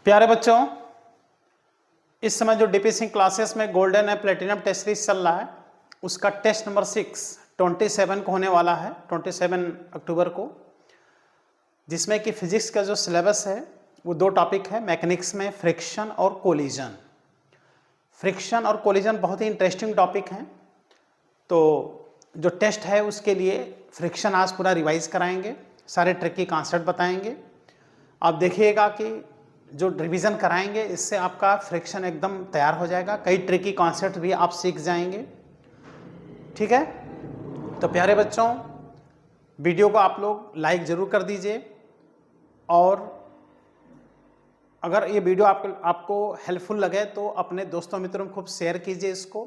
प्यारे बच्चों, इस समय जो डीपीसी क्लासेस में गोल्डन है प्लेटिनम टेस्ट सीरीज चल रहा है, उसका टेस्ट नंबर 27 को होने वाला है, 27 अक्टूबर को, जिसमें कि फिजिक्स का जो सिलेबस है वो दो टॉपिक है। मैकेनिक्स में फ्रिक्शन और कोलिजन। फ्रिक्शन और कोलिजन बहुत ही इंटरेस्टिंग टॉपिक हैं। तो जो टेस्ट है उसके लिए फ्रिक्शन आज पूरा रिवाइज कराएंगे, सारे ट्रिकी कॉन्सेप्ट बताएंगे। आप देखिएगा कि जो रिवीजन कराएंगे इससे आपका फ्रिक्शन एकदम तैयार हो जाएगा, कई ट्रिकी कॉन्सेप्ट भी आप सीख जाएंगे। ठीक है, तो प्यारे बच्चों, वीडियो को आप लोग लाइक ज़रूर कर दीजिए और अगर ये वीडियो आपको हेल्पफुल लगे तो अपने दोस्तों मित्रों में खूब शेयर कीजिए इसको।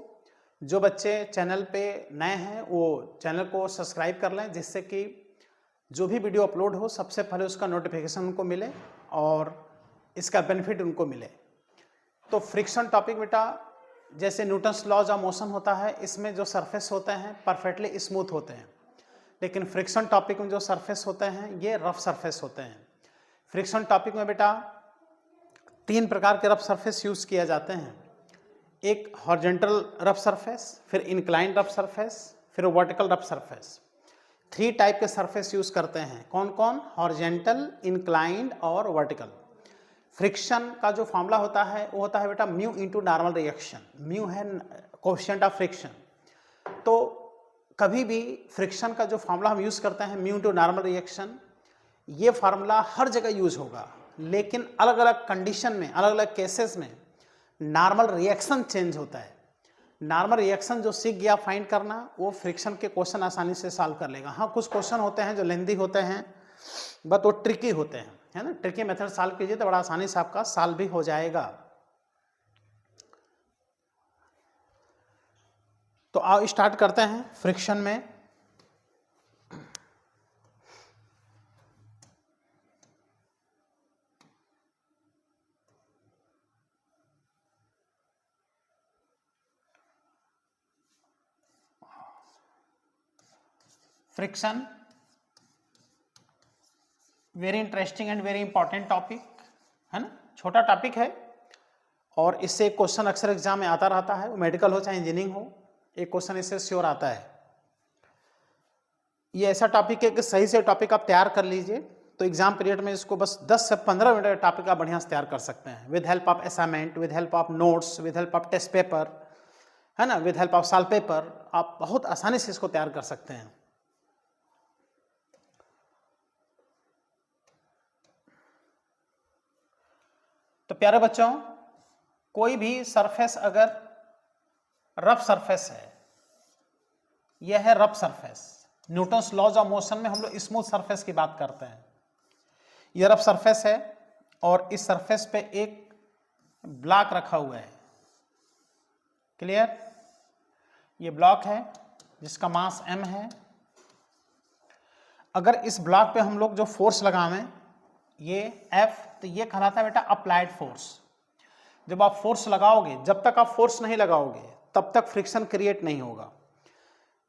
जो बच्चे चैनल पे नए हैं वो चैनल को सब्सक्राइब कर लें, जिससे कि जो भी वीडियो अपलोड हो सबसे पहले उसका नोटिफिकेशन उनको मिले और इसका बेनिफिट उनको मिले। तो फ्रिक्शन टॉपिक बेटा, जैसे न्यूटन्स लॉज ऑफ मोशन होता है, इसमें जो सरफेस होते हैं परफेक्टली स्मूथ होते हैं, लेकिन फ्रिक्शन टॉपिक में जो सरफेस होते हैं ये रफ सरफेस होते हैं। फ्रिक्शन टॉपिक में बेटा 3 प्रकार के रफ सरफेस यूज़ किए जाते हैं। एक हॉरिजॉन्टल रफ सरफेस, फिर इंक्लाइंड रफ सरफेस, फिर वर्टिकल रफ सरफेस। 3 टाइप के सरफेस यूज़ करते हैं। कौन कौन? हॉरिजॉन्टल, इंक्लाइंड और वर्टिकल। फ्रिक्शन का जो फॉर्मूला होता है वो होता है बेटा mu into normal reaction. Mu है कोएफिशिएंट ऑफ फ्रिक्शन। तो कभी भी फ्रिक्शन का जो फॉर्मूला हम यूज़ करते हैं म्यू इंटू नॉर्मल रिएक्शन, ये फार्मूला हर जगह यूज होगा, लेकिन अलग अलग कंडीशन में, अलग अलग केसेस में नॉर्मल रिएक्शन चेंज होता है। नॉर्मल रिएक्शन जो सीख गया फाइंड करना, वो फ्रिक्शन के क्वेश्चन आसानी से सॉल्व कर लेगा। हाँ, कुछ क्वेश्चन होते हैं जो लेंदी होते हैं, बट वो ट्रिकी होते हैं, है ना। ट्रिकी मेथड सॉल्व कीजिए तो बड़ा आसानी से आपका सॉल्व भी हो जाएगा। तो आओ स्टार्ट करते हैं फ्रिक्शन में। Friction very interesting and very important topic है ना। छोटा टॉपिक है और इससे एक क्वेश्चन अक्सर एग्जाम में आता रहता है, वो मेडिकल हो चाहे इंजीनियरिंग हो, एक क्वेश्चन इससे श्योर आता है। ये ऐसा टॉपिक है कि सही से टॉपिक आप तैयार कर लीजिए तो एग्जाम पीरियड में इसको बस 10 से 15 मिनट का टॉपिक आप बढ़िया से तैयार कर सकते हैं, with help of assignment, with help of notes, with help of test paper, है ना, with help of solve paper. आप बहुत आसानी से इसको तैयार कर सकते हैं। तो प्यारे बच्चों, कोई भी सरफेस अगर रफ सरफेस है, यह है rough surface. Newton's laws of motion में हम लोग स्मूथ सरफेस की बात करते हैं। यह रफ सरफेस है और इस सरफेस पे एक ब्लॉक रखा हुआ है। क्लियर? ये ब्लॉक है जिसका मास m है। अगर इस ब्लॉक पे हम लोग जो फोर्स लगावें ये F, तो ये कहलाता है बेटा अप्लाइड फोर्स। जब आप फोर्स लगाओगे, जब तक आप फोर्स नहीं लगाओगे तब तक फ्रिक्शन क्रिएट नहीं होगा,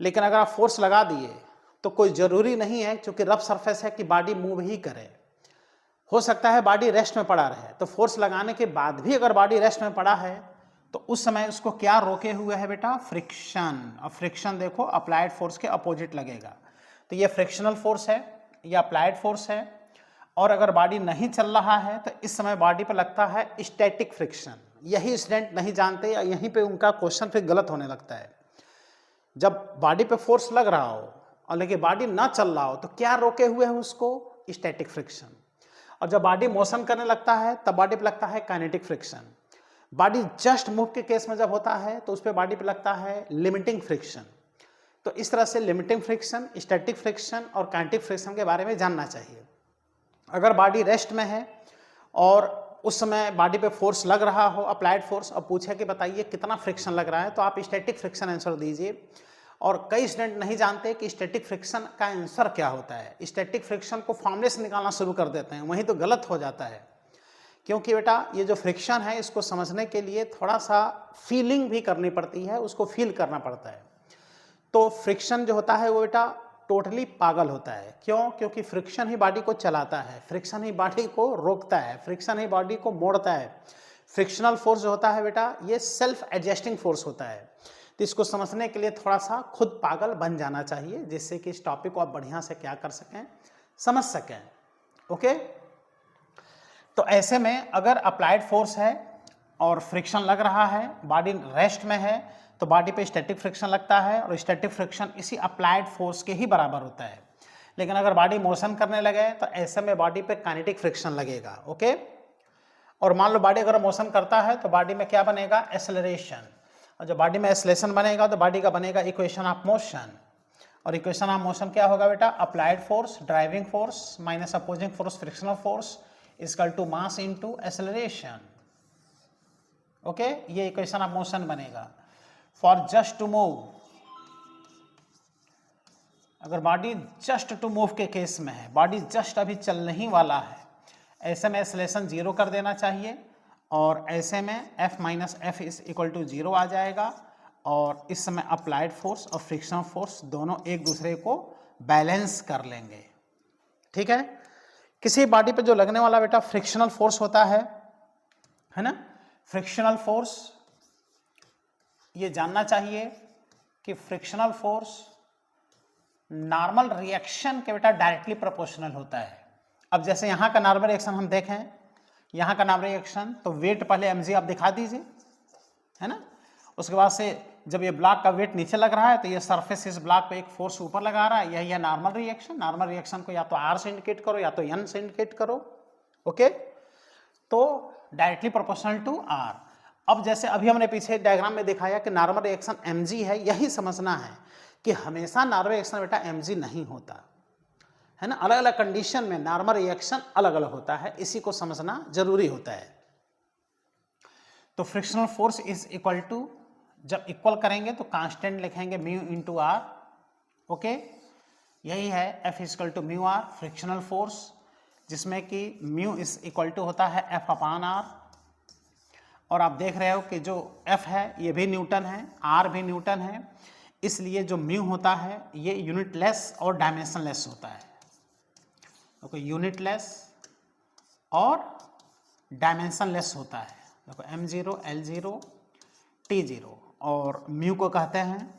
लेकिन अगर आप फोर्स लगा दिए तो कोई ज़रूरी नहीं है, क्योंकि रफ सरफेस है, कि बॉडी मूव ही करे। हो सकता है बॉडी रेस्ट में पड़ा रहे, तो फोर्स लगाने के बाद भी अगर बॉडी रेस्ट में पड़ा है तो उस समय उसको क्या रोके हुए है बेटा? फ्रिक्शन। अब फ्रिक्शन देखो अप्लाइड फोर्स के अपोजिट लगेगा, तो ये फ्रिक्शनल फोर्स है, ये अप्लाइड फोर्स है। और अगर बॉडी नहीं चल रहा है तो इस समय बॉडी पर लगता है स्टैटिक फ्रिक्शन। यही स्टूडेंट नहीं जानते या यहीं पे उनका क्वेश्चन फिर गलत होने लगता है। जब बॉडी पे फोर्स लग रहा हो और लेकिन बॉडी ना चल रहा हो तो क्या रोके हुए है उसको? Static friction. और जब बॉडी मोशन करने लगता है तब बॉडी पे लगता है kinetic friction. Body just move के केस में जब होता है तो उस पर बॉडी पे लगता है लिमिटिंग फ्रिक्शन। तो इस तरह से लिमिटिंग फ्रिक्शन, स्टैटिक फ्रिक्शन और काइनेटिक फ्रिक्शन के बारे में जानना चाहिए। अगर बॉडी रेस्ट में है और उस समय बॉडी पे फोर्स लग रहा हो, अप्लाइड फोर्स, अब पूछे कि बताइए कितना फ्रिक्शन लग रहा है, तो आप स्टैटिक फ्रिक्शन आंसर दीजिए। और कई स्टूडेंट नहीं जानते कि स्टैटिक फ्रिक्शन का आंसर क्या होता है। स्टैटिक फ्रिक्शन को फॉर्मूले से निकालना शुरू कर देते हैं, वहीं तो गलत हो जाता है। क्योंकि बेटा ये जो फ्रिक्शन है इसको समझने के लिए थोड़ा सा फीलिंग भी करनी पड़ती है, उसको फील करना पड़ता है। तो फ्रिक्शन जो होता है वो बेटा टोटली पागल होता है। क्यों? क्योंकि फ्रिक्शन ही बॉडी को चलाता है, फ्रिक्शन ही बॉडी को रोकता है, फ्रिक्शन ही बॉडी को मोड़ता है। फ्रिक्शनल फोर्स जो होता है बेटा, ये सेल्फ एडजस्टिंग फोर्स होता है। तो इसको समझने के लिए थोड़ा सा खुद पागल बन जाना चाहिए, जिससे कि इस टॉपिक को आप बढ़िया से क्या कर सकें, समझ सकें। ओके, तो ऐसे में अगर अप्लाइड फोर्स है और फ्रिक्शन लग रहा है, बॉडी रेस्ट में है, तो बॉडी पे स्टैटिक फ्रिक्शन लगता है और स्टैटिक फ्रिक्शन इसी अप्लाइड फोर्स के ही बराबर होता है। लेकिन अगर बॉडी मोशन करने लगे तो ऐसे में बॉडी पे काइनेटिक फ्रिक्शन लगेगा। ओके, और मान लो बॉडी अगर मोशन करता है तो बॉडी में क्या बनेगा, एक्सेलरेशन, और जब बॉडी में एक्सेलरेशन बनेगा तो बॉडी का बनेगा इक्वेशन ऑफ मोशन, और इक्वेशन ऑफ मोशन क्या होगा बेटा, applied force driving force minus opposing force frictional force equal to mass into acceleration. Okay, ये इक्वेशन ऑफ मोशन बनेगा। फॉर जस्ट टू मूव, अगर बॉडी जस्ट टू मूव के case में है, बॉडी जस्ट अभी चलने ही वाला है, ऐसे में एक्सेलरेशन 0 कर देना चाहिए, और ऐसे में F minus F is equal to 0 आ जाएगा, और इस समय अप्लाइड फोर्स और फ्रिक्शनल फोर्स दोनों एक दूसरे को बैलेंस कर लेंगे। ठीक है, किसी बॉडी पे जो लगने वाला बेटा फ्रिक्शनल फोर्स होता है ना, फ्रिक्शनल फोर्स, ये जानना चाहिए कि फ्रिक्शनल फोर्स नॉर्मल रिएक्शन के बेटा डायरेक्टली प्रोपोर्शनल होता है। अब जैसे यहाँ का नॉर्मल रिएक्शन हम देखें, यहाँ का नॉर्मल रिएक्शन, तो वेट पहले mg आप दिखा दीजिए, है ना। उसके बाद से जब ये ब्लॉक का वेट नीचे लग रहा है तो ये सरफेस इस ब्लॉक पे एक फोर्स ऊपर लगा रहा है, यही है नॉर्मल रिएक्शन। नॉर्मल रिएक्शन को या तो R से इंडिकेट करो या तो N से इंडिकेट करो। ओके, तो डायरेक्टली प्रोपोर्शनल टू R। अब जैसे अभी हमने पीछे डायग्राम में दिखाया कि नॉर्मल रिएक्शन mg है, यही समझना है कि हमेशा नॉर्मल रिएक्शन बेटा mg नहीं होता है ना, अलग अलग कंडीशन में नॉर्मल रिएक्शन अलग अलग होता है, इसी को समझना जरूरी होता है। तो frictional force is equal to, जब इक्वल करेंगे तो कांस्टेंट लिखेंगे म्यू इंटू आर। ओके, यही है F equal to mu R frictional force, जिसमें कि म्यू इज इक्वल टू होता है F अपान आर, और आप देख रहे हो कि जो F है ये भी न्यूटन है, R भी न्यूटन है, इसलिए जो म्यू होता है ये यूनिटलेस और डायमेंशनलेस होता है। ओके, यूनिटलेस और डायमेंशनलेस होता है। देखो m0 l0 t0, और म्यू को कहते हैं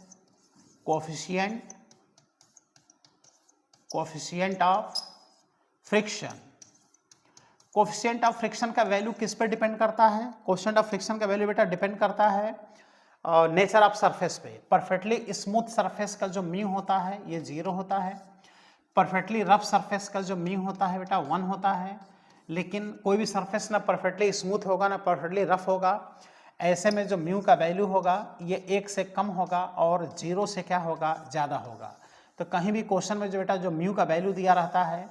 coefficient of friction. Coefficient of friction का वैल्यू किस पर डिपेंड करता है, कोफिशिएंट ऑफ फ्रिक्शन का वैल्यू बेटा डिपेंड करता है नेचर ऑफ सरफेस पे। परफेक्टली स्मूथ सरफेस का जो म्यू होता है ये 0 होता है, परफेक्टली रफ सरफेस का जो म्यू होता है बेटा 1 होता है। लेकिन कोई भी सरफेस ना परफेक्टली स्मूथ होगा ना परफेक्टली रफ होगा, ऐसे में जो म्यू का वैल्यू होगा ये 1 से कम होगा और 0 से क्या होगा, ज़्यादा होगा। तो कहीं भी क्वेश्चन में जो बेटा जो म्यू का वैल्यू दिया रहता है,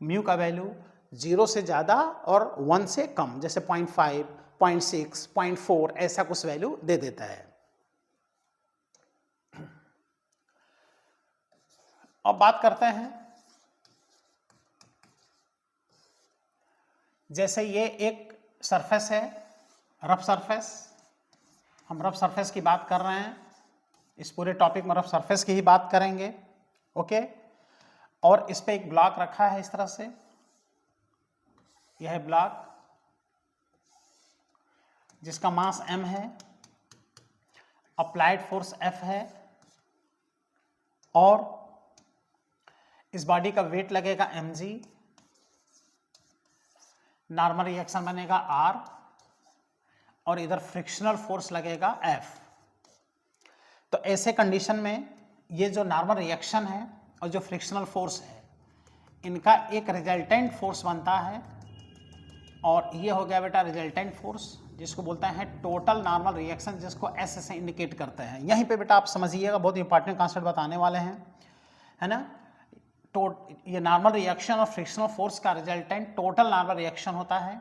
म्यू का वैल्यू 0 से ज़्यादा और 1 से कम, जैसे 0.5, 0.6, 0.4 ऐसा कुछ वैल्यू दे देता है। अब बात करते हैं, जैसे ये एक सरफेस है, रफ सरफेस, हम रफ सरफेस की बात कर रहे हैं, इस पूरे टॉपिक में रफ सरफेस की ही बात करेंगे। ओके, और इस पे एक ब्लॉक रखा है इस तरह से, यह ब्लॉक जिसका मास m है, अप्लाइड फोर्स F है, और इस बॉडी का वेट लगेगा mg, नॉर्मल रिएक्शन बनेगा R, और इधर फ्रिक्शनल फोर्स लगेगा F। तो ऐसे कंडीशन में ये जो नॉर्मल रिएक्शन है और जो फ्रिक्शनल फोर्स है, इनका एक रिजल्टेंट फोर्स बनता है, और ये हो गया बेटा रिजल्टेंट फोर्स, जिसको बोलते हैं टोटल नॉर्मल रिएक्शन, जिसको S से इंडिकेट करते हैं। यहीं पे बेटा आप समझिएगा, बहुत इंपॉर्टेंट कॉन्सेप्ट बताने वाले हैं, है ना। ये नॉर्मल रिएक्शन और फ्रिक्शनल फोर्स का रिजल्टेंट टोटल नॉर्मल रिएक्शन होता है,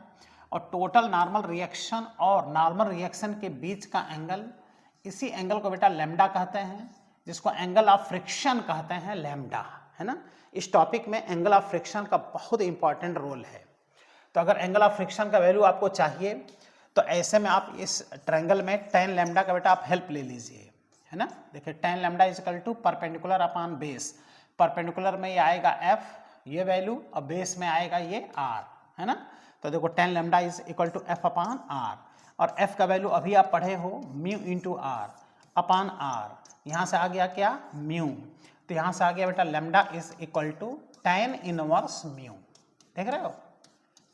और टोटल नॉर्मल रिएक्शन और नॉर्मल रिएक्शन के बीच का एंगल, इसी एंगल को बेटा लैम्डा कहते हैं, जिसको एंगल ऑफ फ्रिक्शन कहते हैं, लैम्डा, है ना। इस टॉपिक में एंगल ऑफ फ्रिक्शन का बहुत इंपॉर्टेंट रोल है। तो अगर एंगल ऑफ फ्रिक्शन का वैल्यू आपको चाहिए तो ऐसे में आप इस ट्रायंगल में tan लैम्डा का बेटा आप हेल्प ले लीजिए, है ना। देखिए tan lambda is equal to perpendicular upon base, perpendicular में ये आएगा f ये वैल्यू, और बेस में आएगा ये r, है ना। तो देखो tan lambda is equal to f upon r, और f का वैल्यू अभी आप पढ़े हो mu into r upon r, यहाँ से आ गया क्या म्यू, तो यहाँ से आ गया बेटा lambda is equal to tan inverse mu, देख रहे हो,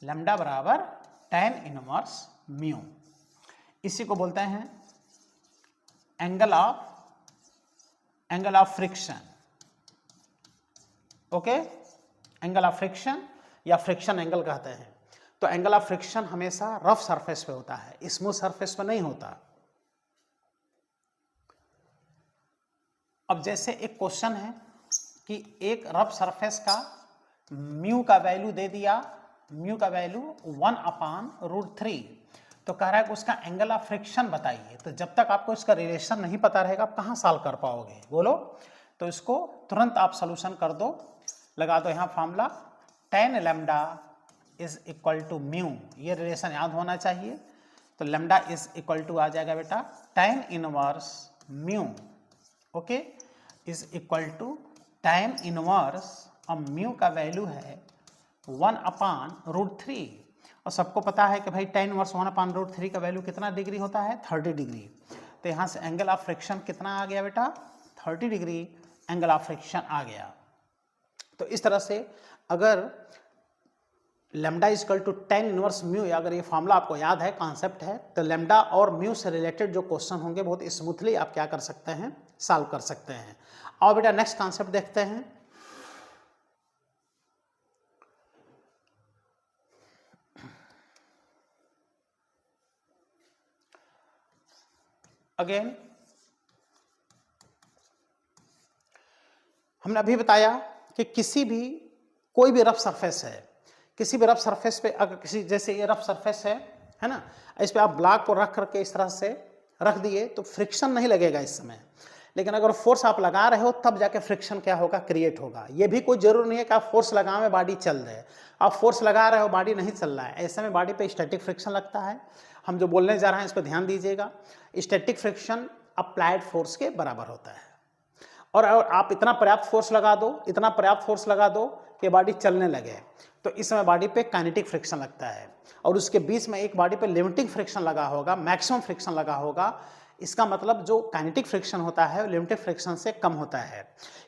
लैम्डा बराबर tan इनवर्स म्यू। इसी को बोलते हैं angle of friction, okay, angle of friction या फ्रिक्शन एंगल कहते हैं। तो एंगल ऑफ फ्रिक्शन हमेशा रफ सरफेस पे होता है, स्मूथ सरफेस पे नहीं होता। अब जैसे एक क्वेश्चन है कि एक रफ सरफेस का म्यू का वैल्यू दे दिया, म्यू का वैल्यू 1/√3, तो कह रहा है कि उसका एंगल ऑफ फ्रिक्शन बताइए। तो जब तक आपको इसका रिलेशन नहीं पता रहेगा आप कहाँ सॉल्व कर पाओगे, बोलो। तो इसको तुरंत आप सोल्यूशन कर दो, लगा दो यहाँ formula tan lambda is equal to mu, ये रिलेशन याद होना चाहिए। तो लैम्डा इज इक्वल टू आ जाएगा बेटा tan inverse mu, okay, is equal to tan inverse, अब म्यू का वैल्यू है 1/√3, और सबको पता है कि भाई tan इनवर्स 1/√3 का वैल्यू कितना डिग्री होता है 30 डिग्री। तो यहाँ से एंगल ऑफ फ्रिक्शन कितना आ गया बेटा 30 डिग्री एंगल ऑफ फ्रिक्शन आ गया। तो इस तरह से अगर lambda equal to tan inverse mu, अगर ये फॉर्मूला आपको याद है, कॉन्सेप्ट है, तो लैम्डा और म्यू से रिलेटेड जो क्वेश्चन होंगे बहुत स्मूथली आप क्या कर सकते हैं, सॉल्व कर सकते हैं। और बेटा नेक्स्ट कॉन्सेप्ट देखते हैं। अगेन हमने अभी बताया कि कोई भी रफ सरफेस है, किसी भी रफ सरफेस पे अगर किसी, जैसे ये रफ सरफेस है ना, इस पे आप ब्लॉक को रख करके इस तरह से रख दिए तो फ्रिक्शन नहीं लगेगा इस समय, लेकिन अगर फोर्स आप लगा रहे हो तब जाके फ्रिक्शन क्या होगा, क्रिएट होगा। ये भी कोई जरूर नहीं है कि आप फोर्स लगाए बॉडी चल रहे, आप फोर्स लगा रहे हो बॉडी नहीं चल रहा है, ऐसे में बॉडी पे स्टैटिक फ्रिक्शन लगता है। हम जो बोलने जा रहे हैं इस पर ध्यान दीजिएगा, स्टैटिक फ्रिक्शन अप्लाइड फोर्स के बराबर होता है। और आप इतना पर्याप्त फोर्स लगा दो, इतना पर्याप्त फोर्स लगा दो कि बॉडी चलने लगे, तो इस समय बॉडी पे काइनेटिक फ्रिक्शन लगता है, और उसके बीच में एक बॉडी पे लिमिटिंग फ्रिक्शन लगा होगा, मैक्सिमम फ्रिक्शन लगा होगा। इसका मतलब जो काइनेटिक फ्रिक्शन होता है लिमिटेड फ्रिक्शन से कम होता है,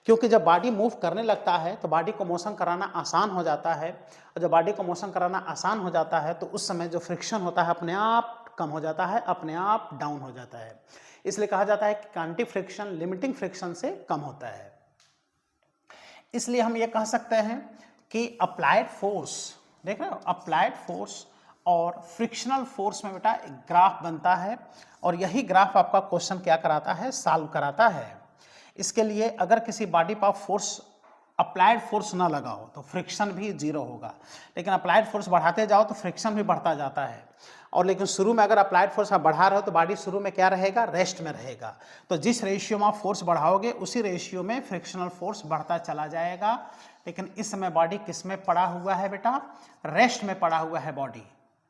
क्योंकि जब बॉडी मूव करने लगता है तो बॉडी को मोशन कराना आसान हो जाता है, और जब बॉडी को मोशन कराना आसान हो जाता है तो उस समय जो फ्रिक्शन होता है अपने आप कम हो जाता है, अपने आप डाउन हो जाता है। इसलिए कहा जाता है कि काइनेटिक फ्रिक्शन लिमिटिंग फ्रिक्शन से कम होता है। इसलिए हम ये कह सकते हैं कि अप्लाइड फोर्स, देख रहे हो, अप्लाइड फोर्स और फ्रिक्शनल फोर्स में बेटा एक ग्राफ बनता है, और यही ग्राफ आपका क्वेश्चन क्या कराता है, सॉल्व कराता है। इसके लिए अगर किसी बॉडी पर फोर्स, अप्लाइड फोर्स ना लगाओ तो फ्रिक्शन भी जीरो होगा, लेकिन अप्लाइड फोर्स बढ़ाते जाओ तो फ्रिक्शन भी बढ़ता जाता है। और लेकिन शुरू में अगर अप्लाइड फोर्स आप बढ़ा रहे हो तो बॉडी शुरू में क्या रहेगा, रेस्ट में रहेगा। तो जिस रेशियो में आप फोर्स बढ़ाओगे उसी रेशियो में फ्रिक्शनल फोर्स बढ़ता चला जाएगा। लेकिन इस समय बॉडी किस में पड़ा हुआ है बेटा, रेस्ट में पड़ा हुआ है बॉडी,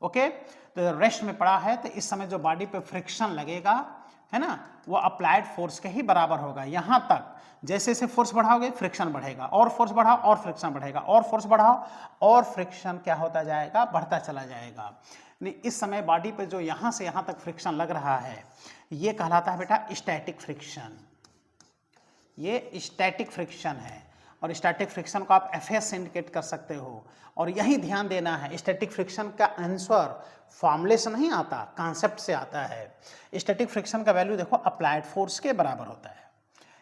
ओके। तो रेस्ट में पड़ा है तो इस समय जो बॉडी पे फ्रिक्शन लगेगा, है ना, वो अप्लाइड फोर्स के ही बराबर होगा। यहाँ तक जैसे जैसे फोर्स बढ़ाओगे फ्रिक्शन बढ़ेगा, और फोर्स बढ़ाओ और फ्रिक्शन बढ़ेगा, और फोर्स बढ़ाओ और फ्रिक्शन क्या होता जाएगा, बढ़ता चला जाएगा। इस समय बॉडी पे जो यहाँ से यहाँ तक फ्रिक्शन लग रहा है ये कहलाता है बेटा स्टैटिक फ्रिक्शन, ये स्टैटिक फ्रिक्शन है। और स्टैटिक फ्रिक्शन को आप एफ से इंडिकेट कर सकते हो। और यही ध्यान देना है, स्टैटिक फ्रिक्शन का आंसर फॉर्मूले से नहीं आता, कॉन्सेप्ट से आता है। स्टैटिक फ्रिक्शन का वैल्यू देखो अप्लाइड फोर्स के बराबर होता है,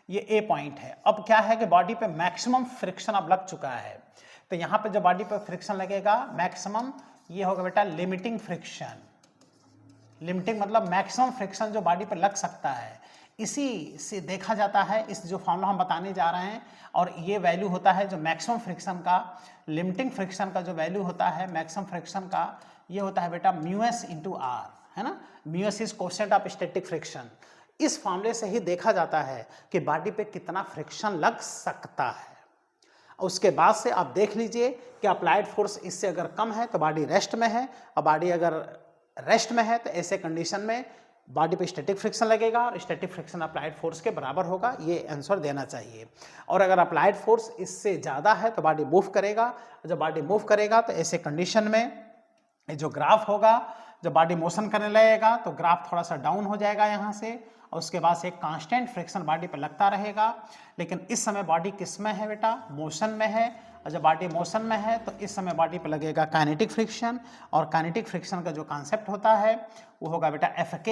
ये ए पॉइंट है। अब क्या है कि बॉडी पे मैक्सिमम फ्रिक्शन अब लग चुका है, तो यहाँ पे जो बॉडी पे फ्रिक्शन लगेगा मैक्सिमम, ये होगा बेटा लिमिटिंग फ्रिक्शन। लिमिटिंग मतलब मैक्सिमम फ्रिक्शन जो बॉडी पे लग सकता है, इसी से देखा जाता है, इस जो फॉर्मूला हम बताने जा रहे हैं। और ये वैल्यू होता है जो मैक्सिमम फ्रिक्शन का, लिमिटिंग फ्रिक्शन का जो वैल्यू होता है मैक्सिमम फ्रिक्शन का, ये होता है बेटा म्यूएस इंटू आर, है ना। Mu s is coefficient of static friction. इस फॉर्मूले से ही देखा जाता है कि बॉडी पे कितना फ्रिक्शन लग सकता है। और उसके बाद से आप देख लीजिए कि अप्लाइड फोर्स इससे अगर कम है तो बॉडी रेस्ट में है, और बॉडी अगर रेस्ट में है तो ऐसे कंडीशन में बॉडी पे स्टैटिक फ्रिक्शन लगेगा और स्टैटिक फ्रिक्शन अप्लाइड फोर्स के बराबर होगा, ये आंसर देना चाहिए। और अगर अप्लाइड फोर्स इससे ज़्यादा है तो बॉडी मूव करेगा, जब बॉडी मूव करेगा तो ऐसे कंडीशन में जो ग्राफ होगा, जब बॉडी मोशन करने लगेगा तो ग्राफ थोड़ा सा डाउन हो जाएगा यहाँ से, और उसके बाद से एक कांस्टेंट फ्रिक्शन बॉडी पर लगता रहेगा। लेकिन इस समय बॉडी किस में है बेटा? मोशन में है। और जब बॉडी मोशन में है तो इस समय बॉडी पर लगेगा काइनेटिक फ्रिक्शन, और काइनेटिक फ्रिक्शन का जो कॉन्सेप्ट होता है वो होगा बेटा Fk,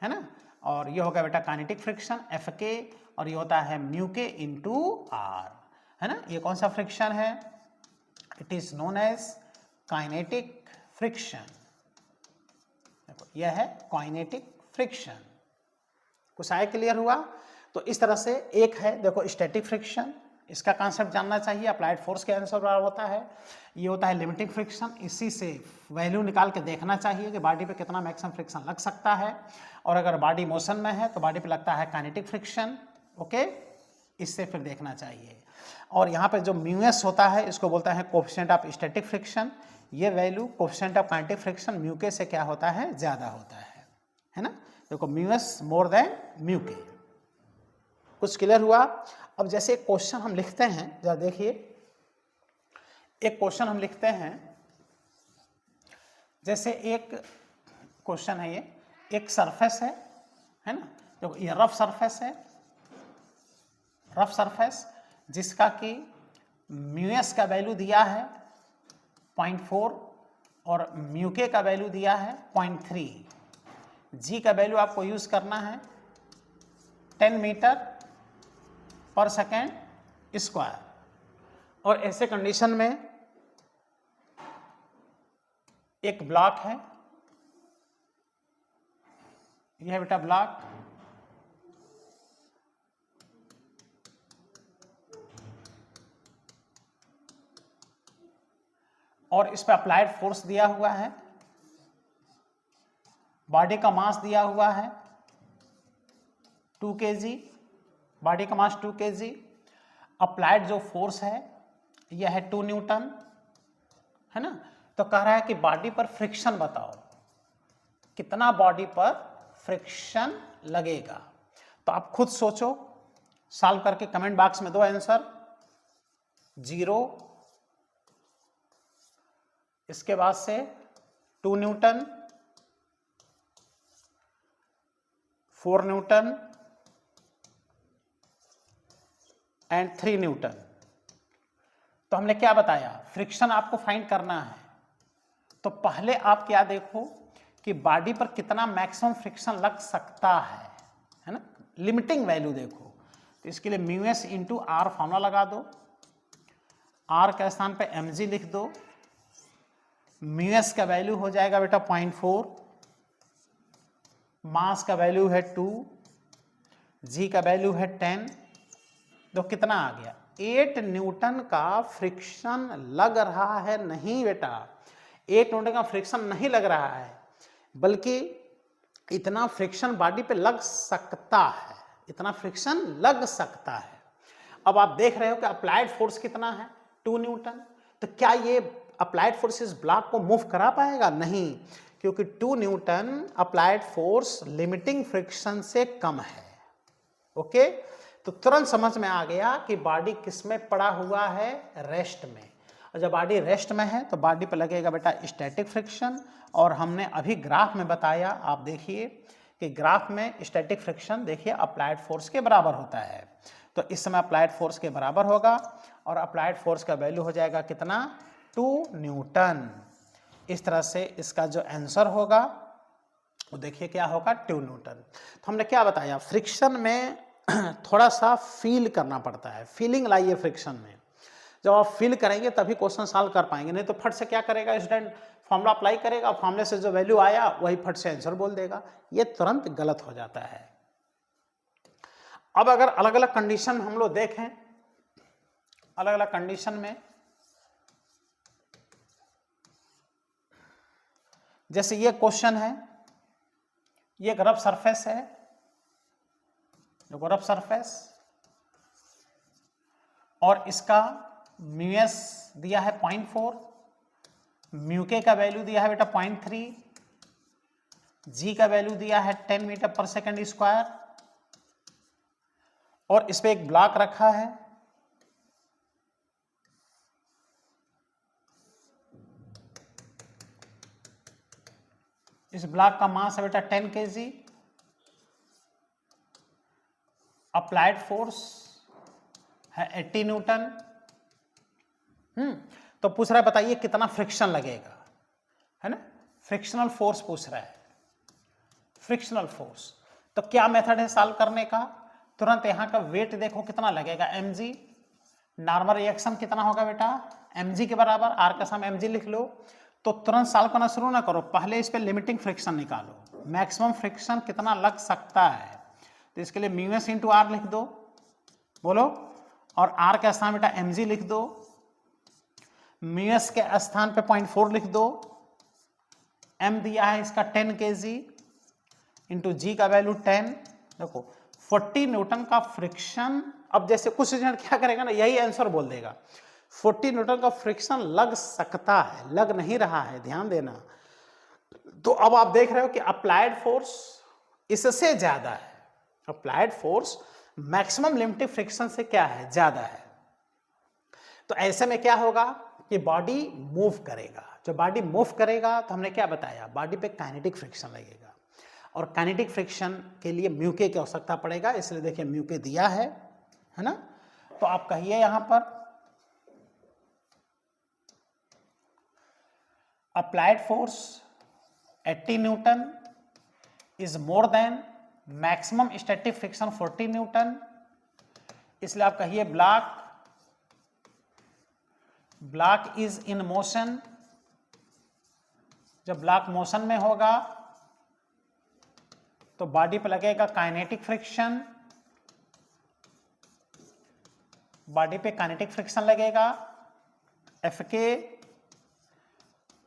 है ना, और ये होगा बेटा काइनेटिक फ्रिक्शन Fk, और ये होता है म्यू के इंटू आर, है ना। ये कौन सा फ्रिक्शन है? It is known as kinetic friction. देखो यह है काइनेटिक फ्रिक्शन। कुछ आया क्लियर हुआ? तो इस तरह से एक है देखो स्टैटिक फ्रिक्शन, इसका कॉन्सेप्ट जानना चाहिए, अप्लाइड फोर्स के आंसर बराबर होता है। ये होता है लिमिटिंग फ्रिक्शन, इसी से वैल्यू निकाल के देखना चाहिए कि बॉडी पे कितना मैक्सिमम फ्रिक्शन लग सकता है। और अगर बॉडी मोशन में है तो बॉडी पे लगता है काइनेटिक फ्रिक्शन, ओके, इससे फिर देखना चाहिए। और यहाँ पे जो म्यूएस होता है इसको बोलता है कोफिशिएंट ऑफ स्टैटिक फ्रिक्शन। ये value coefficient of kinetic friction mu के से क्या होता है? ज़्यादा होता है ना। देखो म्यूएस मोर देन म्यू के। कुछ क्लियर हुआ? अब जैसे एक क्वेश्चन हम लिखते हैं, जरा देखिए, एक क्वेश्चन हम लिखते हैं, जैसे एक क्वेश्चन है, ये एक सरफेस है ना, देखो ये रफ सरफेस है, रफ सरफेस जिसका कि म्यूएस का वैल्यू दिया है 0.4 और म्यू के का वैल्यू दिया है 0.3, जी का वैल्यू आपको यूज करना है 10 मीटर पर सेकेंड स्क्वायर। और ऐसे कंडीशन में एक ब्लॉक है, यह है बेटा ब्लॉक, और इस पर अप्लाइड फोर्स दिया हुआ है, बॉडी का मास दिया हुआ है 2 kg, बॉडी का मास 2 kg। अप्लाइड जो फोर्स है यह है 2 न्यूटन, है ना। तो कह रहा है कि बॉडी पर फ्रिक्शन बताओ, कितना बॉडी पर फ्रिक्शन लगेगा। तो आप खुद सोचो, सॉल्व करके कमेंट बॉक्स में दो आंसर। 0, इसके बाद से 2 न्यूटन, 4 न्यूटन एंड 3 न्यूटन। तो हमने क्या बताया? फ्रिक्शन आपको फाइंड करना है। तो पहले आप क्या देखो कि बॉडी पर कितना मैक्सिमम फ्रिक्शन लग सकता है ना, लिमिटिंग वैल्यू देखो। तो इसके लिए mu S into R formula लगा दो, आर के स्थान पे mg लिख दो, म्यू एस का वैल्यू हो जाएगा बेटा 0.4, मास का वैल्यू है 2, जी का वैल्यू है 10, तो कितना आ गया? 8 न्यूटन का फ्रिक्शन लग रहा है। नहीं बेटा, 8 न्यूटन का फ्रिक्शन नहीं लग रहा है, बल्कि इतना फ्रिक्शन बॉडी पे लग सकता है, इतना फ्रिक्शन लग सकता है। अब आप देख रहे हो कि अप्लाइड फोर्स कितना है? 2 न्यूटन। तो क्या ये अप्लाइड फोर्स इस ब्लॉक को मूव करा पाएगा? नहीं, क्योंकि 2 Newton applied force limiting friction से कम है। ओके, तो तुरंत समझ में आ गया कि बॉडी किस में पड़ा हुआ है? रेस्ट में। और जब बॉडी रेस्ट में है तो बॉडी पर लगेगा बेटा स्टैटिक फ्रिक्शन। और हमने अभी ग्राफ में बताया, आप देखिए कि ग्राफ में स्टैटिक फ्रिक्शन देखिए अप्लाइड फोर्स के बराबर होता है। तो इस समय अप्लाइड फोर्स के बराबर होगा, और अप्लाइड फोर्स का वैल्यू हो जाएगा कितना? 2 न्यूटन। इस तरह से इसका जो आंसर होगा वो देखिए क्या होगा? 2 न्यूटन। तो हमने क्या बताया? फ्रिक्शन में थोड़ा सा फील करना पड़ता है, फीलिंग लाइए फ्रिक्शन में। जब आप फील करेंगे तभी क्वेश्चन सॉल्व कर पाएंगे, नहीं तो फट से क्या करेगा स्टूडेंट? फॉर्मूला अप्लाई करेगा, फॉर्मूले से जो वैल्यू आया वही फट से आंसर बोल देगा, ये तुरंत गलत हो जाता है। अब अगर अलग अलग कंडीशन हम लोग देखें, अलग अलग कंडीशन में, जैसे ये क्वेश्चन है, ये एक रफ सरफेस है, देखो रफ सरफेस, और इसका म्यू एस दिया है 0.4, म्यू के का वैल्यू दिया है बेटा 0.3, जी का वैल्यू दिया है 10 मीटर पर सेकंड स्क्वायर, और इस पे एक ब्लॉक रखा है, इस ब्लॉक का मास है बेटा 10 kg, अप्लाइड फोर्स है 80 न्यूटन। तो पूछ रहा है बताइए कितना फ्रिक्शन लगेगा, है ना, फ्रिक्शनल फोर्स पूछ रहा है, फ्रिक्शनल फोर्स। तो क्या मेथड है सॉल्व करने का, तुरंत यहां का वेट देखो कितना लगेगा mg, नॉर्मल रिएक्शन कितना होगा बेटा mg के बराबर, आर का सम mg लिख लो। तो तुरंत सॉल्व करना शुरू ना करो, पहले इस पे लिमिटिंग फ्रिक्शन निकालो, मैक्सिमम फ्रिक्शन कितना लग सकता है। तो इसके लिए म्यू एस इंटू आर लिख दो, बोलो, और आर का स्थान बेटा mg लिख दो, म्यू एस के स्थान पे 0.4 लिख दो, m दिया है इसका 10 kg इंटू जी का वैल्यू 10, देखो 40 न्यूटन का फ्रिक्शन। अब जैसे कुछ स्टूडेंट क्या करेगा ना, यही आंसर बोल देगा, 40 न्यूटन का फ्रिक्शन लग सकता है, लग नहीं रहा है, ध्यान देना। तो अब आप देख रहे हो कि अप्लाइड फोर्स इससे ज्यादा है, applied force maximum limiting friction से क्या है, ज्यादा है। तो ऐसे में क्या होगा कि बॉडी मूव करेगा, जब बॉडी मूव करेगा तो हमने क्या बताया, बॉडी पे काइनेटिक फ्रिक्शन लगेगा, और काइनेटिक फ्रिक्शन के लिए म्यू के की आवश्यकता पड़ेगा, इसलिए देखिए म्यू के दिया है ना। तो आप कहिए यहां पर applied force 80 Newton is more than maximum static friction 40 Newton, इसलिए आप कहिए ब्लॉक इज इन मोशन, जब ब्लॉक मोशन में होगा तो बॉडी पे लगेगा काइनेटिक फ्रिक्शन, बॉडी पे काइनेटिक फ्रिक्शन लगेगा एफ के,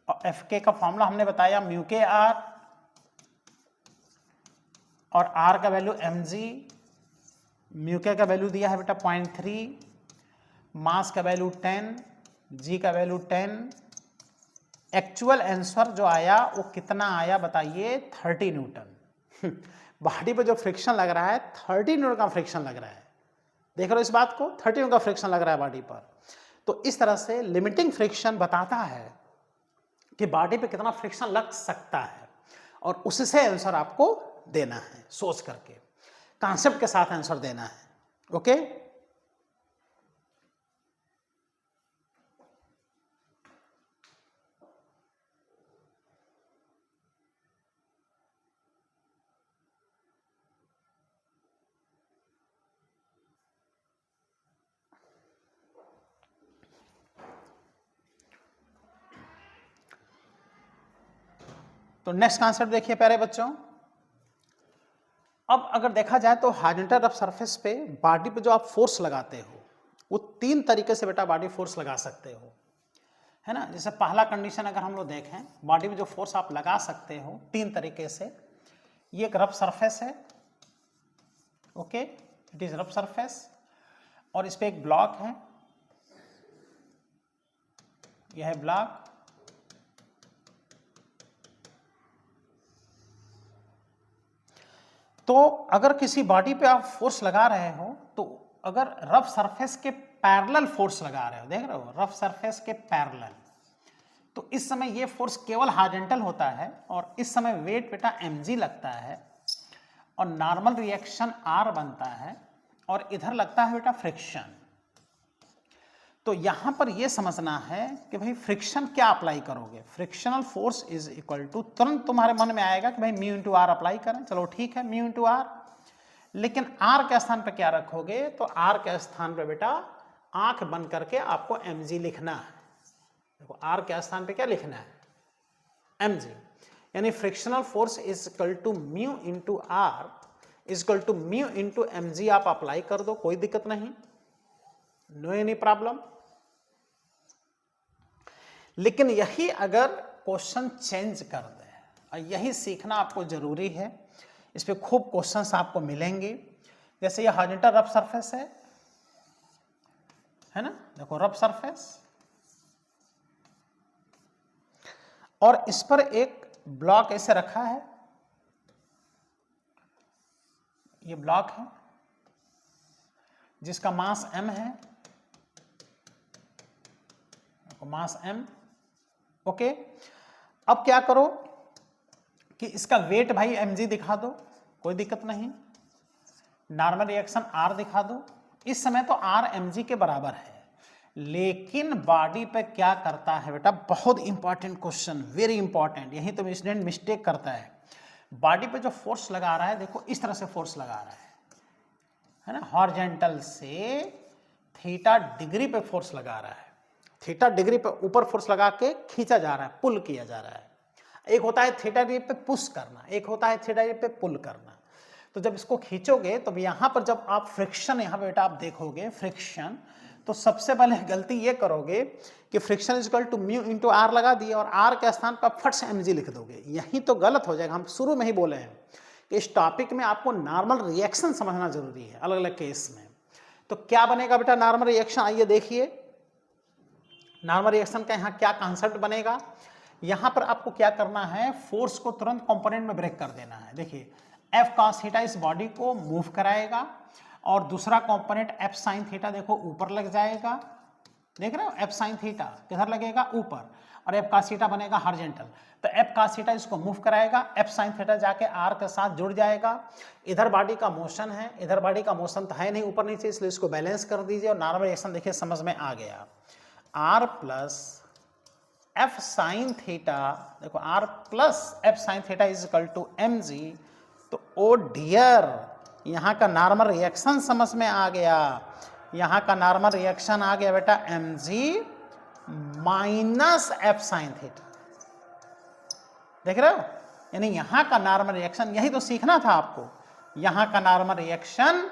और एफ के का फॉर्मूला हमने बताया म्यू के आर, और आर का वैल्यू एम जी, म्यू के का वैल्यू दिया है बेटा 0.3, मास का वैल्यू 10, जी का वैल्यू 10। एक्चुअल आंसर जो आया वो कितना आया बताइए, 30 न्यूटन। बॉडी पे जो फ्रिक्शन लग रहा है 30 न्यूटन का फ्रिक्शन लग रहा है, देख रहे हो इस बात को, 30 न्यूटन का फ्रिक्शन लग रहा है बॉडी पर। तो इस तरह से लिमिटिंग फ्रिक्शन बताता है कि बॉडी पे कितना फ्रिक्शन लग सकता है, और उससे आंसर आपको देना है, सोच करके कॉन्सेप्ट के साथ आंसर देना है। ओके, तो नेक्स्ट कॉन्सेप्ट देखिए प्यारे बच्चों। अब अगर देखा जाए तो हॉरिजॉन्टल रफ सरफेस पे बॉडी पे जो आप फोर्स लगाते हो वो 3 तरीके से बेटा बॉडी फोर्स लगा सकते हो, है ना। जैसे पहला कंडीशन अगर हम लोग देखें, बॉडी में जो फोर्स आप लगा सकते हो 3 तरीके से, ये एक रफ सरफेस है, okay, it is rough surface, और इस पे एक ब्लॉक है, यह है ब्लॉक, तो अगर किसी बॉडी पे आप फोर्स लगा रहे हो, तो अगर रफ सरफेस के पैरेलल फोर्स लगा रहे हो, देख रहे हो रफ सरफेस के पैरेलल, तो इस समय ये फोर्स केवल हॉरिजॉन्टल होता है, और इस समय वेट बेटा mg लगता है, और नॉर्मल रिएक्शन r बनता है, और इधर लगता है बेटा फ्रिक्शन। तो यहां पर ये समझना है कि भाई फ्रिक्शन क्या अप्लाई करोगे, frictional force is equal to, तुरंत तुम्हारे मन में आएगा कि भाई म्यू इंटू आर अप्लाई करें, चलो ठीक है म्यू इंटू आर, लेकिन आर के स्थान पर क्या रखोगे, तो आर के स्थान पर बेटा आंख बंद करके आपको mg लिखना है। देखो आर के स्थान पे क्या लिखना है, mg, यानी frictional force is equal to mu into R is equal to mu into mg, आप अप्लाई कर दो, कोई दिक्कत नहीं, नो एनी प्रॉब्लम। लेकिन यही अगर क्वेश्चन चेंज कर दे, और यही सीखना आपको जरूरी है, इस पे खूब क्वेश्चंस आपको मिलेंगे। जैसे ये हॉरिजॉन्टल रफ सरफेस है ना, देखो रफ सरफेस, और इस पर एक ब्लॉक ऐसे रखा है, ये ब्लॉक है जिसका मास m है, मास m। ओके, अब क्या करो कि इसका वेट भाई mg दिखा दो, कोई दिक्कत नहीं। नॉर्मल रिएक्शन R दिखा दो। इस समय तो R mg के बराबर है, लेकिन बॉडी पे क्या करता है बेटा, बहुत इंपॉर्टेंट क्वेश्चन, वेरी इंपॉर्टेंट, यही तो स्टूडेंट मिस्टेक करता है। बॉडी पे जो फोर्स लगा रहा है, देखो इस तरह से फोर्स लगा रहा है ना, हॉरिजॉन्टल से थीटा डिग्री पे फोर्स लगा रहा है, थीटा डिग्री पे ऊपर फोर्स लगा के खींचा जा रहा है, पुल किया जा रहा है। एक होता है थीटा डिग्री पे पुश करना, एक होता है थीटा डिग्री पे पुल करना। तो जब इसको खींचोगे तो यहाँ पर जब आप फ्रिक्शन, यहाँ बेटा आप देखोगे फ्रिक्शन, तो सबसे पहले गलती ये करोगे कि friction is equal to mu into R लगा दिए और आर के स्थान पर फट से mg लिख दोगे। यही तो गलत हो जाएगा। हम शुरू में ही बोले हैं कि इस टॉपिक में आपको नॉर्मल रिएक्शन समझना जरूरी है अलग अलग केस में। तो क्या बनेगा बेटा नॉर्मल रिएक्शन, आइए देखिए नॉर्मल रिएक्शन का यहाँ क्या कॉन्सेप्ट बनेगा। यहाँ पर आपको क्या करना है, फोर्स को तुरंत कंपोनेंट में ब्रेक कर देना है। देखिए एफ कॉस थीटा इस बॉडी को मूव कराएगा और दूसरा कंपोनेंट एफ साइन थीटा देखो ऊपर लग जाएगा, देख रहे हो, एफ साइन थीटा किधर लगेगा, ऊपर, और एफ कॉस थीटा बनेगा हॉरिजॉन्टल। तो एफ कॉस थीटा इसको मूव कराएगा, एफ साइन थीटा जाके आर के साथ जुड़ जाएगा। इधर बॉडी का मोशन है, इधर बॉडी का मोशन तो है नहीं ऊपर नीचे, इसलिए इसको बैलेंस कर दीजिए और नॉर्मल रिएक्शन देखिए समझ में आ गया। R plus F sine theta, देखो R plus F sine theta is equal to mg। तो ओ डियर, यहाँ का नॉर्मल रिएक्शन समझ में आ गया, यहाँ का नॉर्मल रिएक्शन आ गया बेटा mg minus F sine theta, देख रहे हो, यानी यहाँ का नॉर्मल रिएक्शन, यही तो सीखना था आपको, यहाँ का नॉर्मल रिएक्शन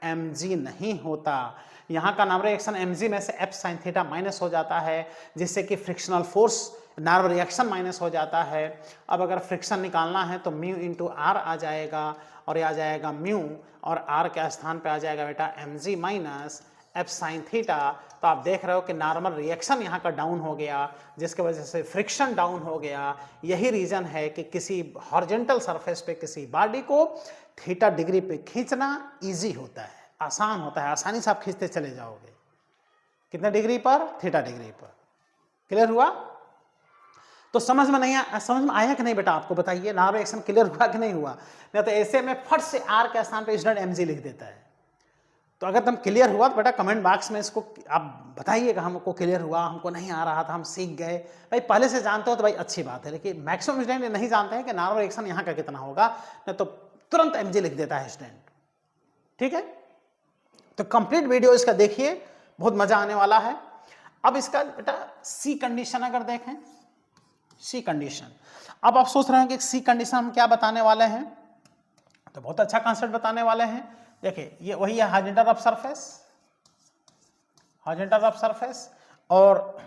mg नहीं होता, यहाँ का नॉर्मल रिएक्शन mg में से एफ साइन थीटा माइनस हो जाता है, जिससे कि frictional force normal reaction minus हो जाता है। अब अगर फ्रिक्शन निकालना है तो म्यू इंटू आर आ जाएगा और ये आ जाएगा म्यू और आर के स्थान पे आ जाएगा बेटा mg minus F sine theta. तो आप देख रहे हो कि नॉर्मल रिएक्शन यहाँ का डाउन हो गया, जिसके वजह से फ्रिक्शन डाउन हो गया। यही रीजन है कि किसी हॉरिजॉन्टल सरफेस पे किसी बॉडी को थीटा डिग्री पे खींचना इजी होता है, आसान होता है, आसानी से आप खींचते चले जाओगे। कितने डिग्री पर, थीटा डिग्री पर। क्लियर हुआ? तो समझ में नहीं आया, समझ में आया कि नहीं बेटा, आपको बताइए नॉर्मल रिएक्शन क्लियर हुआ कि नहीं हुआ? नहीं तो ऐसे में फट से आर के स्थान पे स्टूडेंट mg लिख देता है। तो अगर तुम क्लियर हुआ तो बेटा कमेंट बॉक्स में इसको आप बताइएगा, हमको क्लियर हुआ, हमको नहीं आ रहा था, हम सीख गए। भाई पहले से जानते हो तो भाई अच्छी बात है, लेकिन मैक्सिमम स्टूडेंट नहीं जानते हैं कि नॉर्मल रिएक्शन यहाँ का कितना होगा, नहीं तो तुरंत mg लिख देता है स्टूडेंट। ठीक है, तो कंप्लीट वीडियो इसका देखिए, बहुत मजा आने वाला है। अब इसका बेटा सी कंडीशन अगर देखें, सी कंडीशन, अब आप सोच रहे हैं कि सी कंडीशन हम क्या बताने वाले हैं, तो बहुत अच्छा कॉन्सेप्ट बताने वाले हैं। देखिए ये वही है horizontal of surface, horizontal of surface, और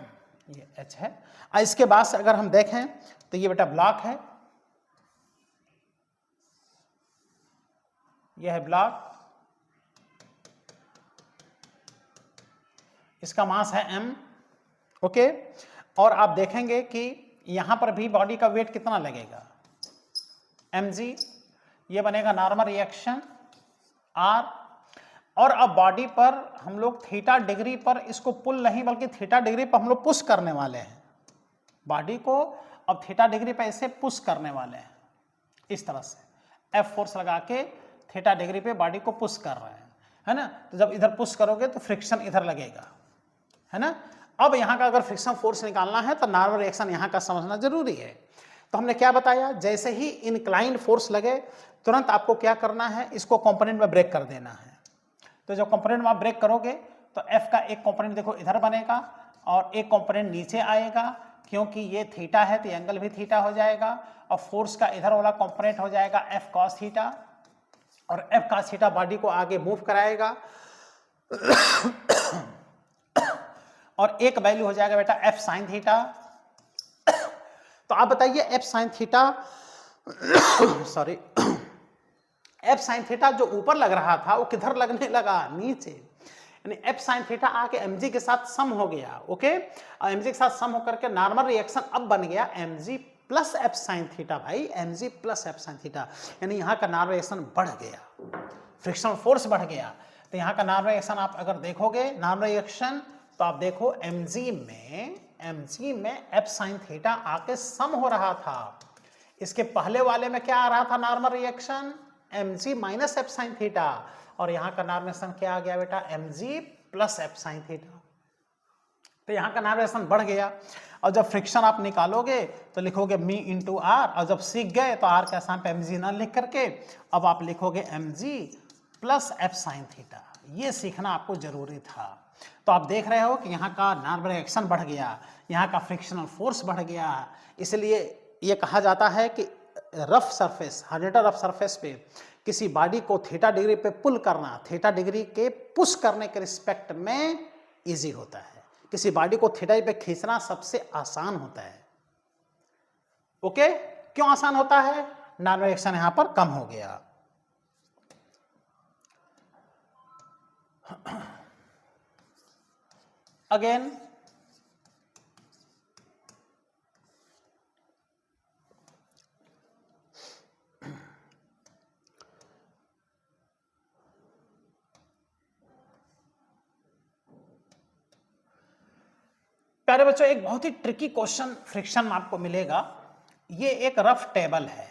ये H है। इसके बाद से अगर हम देखें तो ये बेटा ब्लॉक है, ये है ब्लॉक, इसका मास है m। ओके, और आप देखेंगे कि यहां पर भी बॉडी का वेट कितना लगेगा, mg, ये बनेगा नॉर्मल रिएक्शन r। और अब बॉडी पर हम लोग थीटा डिग्री पर इसको पुल नहीं बल्कि थीटा डिग्री पर हम लोग पुश करने वाले हैं बॉडी को। अब थीटा डिग्री पर इसे पुश करने वाले हैं इस तरह से, F फोर्स लगा के थीटा डिग्री पे बॉडी को पुश कर रहे हैं, है ना। तो जब इधर पुश करोगे तो फ्रिक्शन इधर लगेगा, है ना। अब यहाँ का अगर फ्रिक्शन फोर्स निकालना है तो नॉर्मल रिएक्शन यहाँ का समझना जरूरी है। तो हमने क्या बताया, जैसे ही इंक्लाइंड फोर्स लगे तुरंत आपको क्या करना है, इसको कंपोनेंट में ब्रेक कर देना है। तो जब कंपोनेंट में आप ब्रेक करोगे तो एफ का एक कंपोनेंट देखो इधर बनेगा और एक कंपोनेंट नीचे आएगा, क्योंकि ये थीटा है तो एंगल भी थीटा हो जाएगा, और फोर्स का इधर वाला कंपोनेंट हो जाएगा एफ कॉस थीटा, और एफ कॉस थीटा बॉडी को आगे मूव कराएगा और एक वैल्यू हो जाएगा बेटा एफ साइन थीटा। तो आप बताइए F sine theta sorry F sine theta जो ऊपर लग रहा था वो किधर लगने लगा, नीचे, यानी एफ साइन थीटा आके mg के साथ सम हो गया। ओके, और mg के साथ सम होकर के नॉर्मल रिएक्शन अब बन गया mg plus F sine theta भाई, mg plus F sine theta, यानी यहाँ का नॉर्मल रिएक्शन बढ़ गया, फ्रिक्शनल फोर्स बढ़ गया। तो यहाँ का नॉर्मल रिएक्शन आप अगर देखोगे नॉर्मल रिएक्शन, तो आप देखो mg में एफ साइन थीटा आके सम हो रहा था। इसके पहले वाले में क्या आ रहा था normal reaction, mg minus F sine theta, और यहाँ का नॉर्मल रिएक्शन क्या आ गया बेटा, mg plus F sine theta. तो यहाँ का नॉर्मल रिएक्शन बढ़ गया, और जब फ्रिक्शन आप निकालोगे तो लिखोगे मी इंटू आर, और जब सीख गए तो आर के स्थान पे mg ना लिख करके अब आप लिखोगे mg plus F sine theta. ये सीखना आपको जरूरी था। तो आप देख रहे हो कि यहाँ का नॉर्मल रिएक्शन बढ़ गया, यहाँ का फ्रिक्शनल फोर्स बढ़ गया, इसलिए ये कहा जाता है कि rough surface, horizontal rough surface पे किसी बॉडी को थीटा डिग्री पे पुल करना थीटा डिग्री के पुश करने के रिस्पेक्ट में इजी होता है। किसी बॉडी को थीटा पे खींचना सबसे आसान होता है। ओके, क्यों आसान होता है, नॉर्मल रिएक्शन यहां पर कम हो गया। अगेन प्यारे बच्चों, एक बहुत ही ट्रिकी क्वेश्चन फ्रिक्शन में आपको मिलेगा। ये एक रफ टेबल है,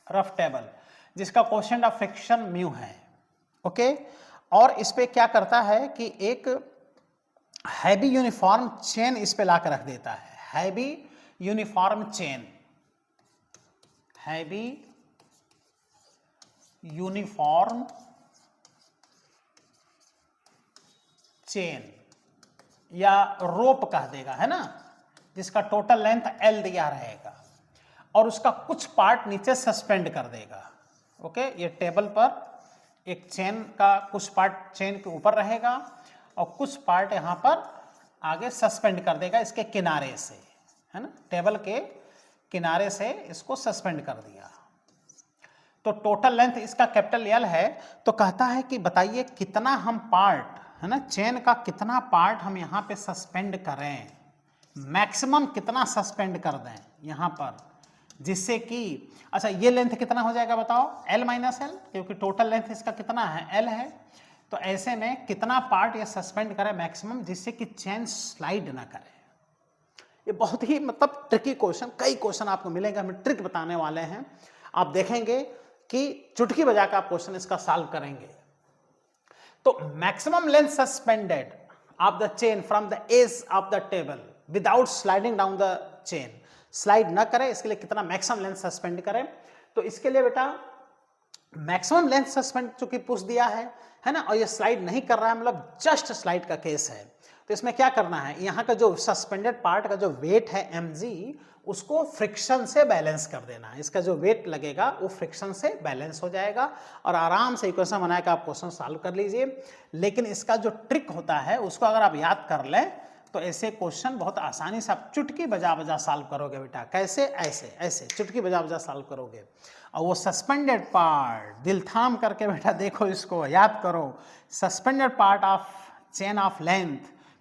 रफ टेबल जिसका क्वेश्चन ऑफ फ्रिक्शन म्यू है। ओके, और इस पे क्या करता है कि एक हैवी यूनिफॉर्म चेन इस पे लाकर रख देता है, heavy uniform chain, heavy uniform chain या रोप कह देगा, है ना, जिसका टोटल लेंथ L दिया रहेगा, और उसका कुछ पार्ट नीचे सस्पेंड कर देगा। ओके, ये टेबल पर एक चेन का कुछ पार्ट चेन के ऊपर रहेगा और कुछ पार्ट यहाँ पर आगे सस्पेंड कर देगा इसके किनारे से, है ना, टेबल के किनारे से इसको सस्पेंड कर दिया। तो टोटल लेंथ इसका कैपिटल L है। तो कहता है कि बताइए कितना हम पार्ट, है ना, चेन का कितना पार्ट हम यहाँ पे सस्पेंड करें, मैक्सिमम कितना सस्पेंड कर दें यहाँ पर, जिससे कि अच्छा ये लेंथ कितना हो जाएगा बताओ, L माइनस एल, क्योंकि टोटल लेंथ इसका कितना है, L है। तो ऐसे में कितना पार्ट ये सस्पेंड करें मैक्सिमम, जिससे कि चेन स्लाइड ना करे। ये बहुत ही मतलब ट्रिकी क्वेश्चन, कई क्वेश्चन आपको मिलेंगे, हम ट्रिक बताने वाले हैं। आप देखेंगे कि चुटकी बजाकर आप क्वेश्चन इसका सॉल्व करेंगे। तो maximum length suspended of the chain from the edge of the table without sliding down the chain, slide ना करे, इसके लिए कितना मैक्सिमम लेंथ सस्पेंड करें। तो इसके लिए बेटा मैक्सिमम लेंथ सस्पेंड चूंकि पूछ दिया है ना, और ये स्लाइड नहीं कर रहा है, मतलब जस्ट स्लाइड का केस है। तो इसमें क्या करना है, यहाँ का जो सस्पेंडेड पार्ट का जो वेट है mg, उसको फ्रिक्शन से बैलेंस कर देना है। इसका जो वेट लगेगा वो फ्रिक्शन से बैलेंस हो जाएगा, और आराम से इक्वेशन बनाकर आप क्वेश्चन सॉल्व कर लीजिए। लेकिन इसका जो ट्रिक होता है उसको अगर आप याद कर लें तो ऐसे क्वेश्चन बहुत आसानी से आप चुटकी बजा बजा सॉल्व करोगे बेटा। कैसे, ऐसे ऐसे चुटकी बजा बजा सॉल्व करोगे। और वो सस्पेंडेड पार्ट दिल थाम करके बेटा देखो, इसको याद करो, suspended part of chain of length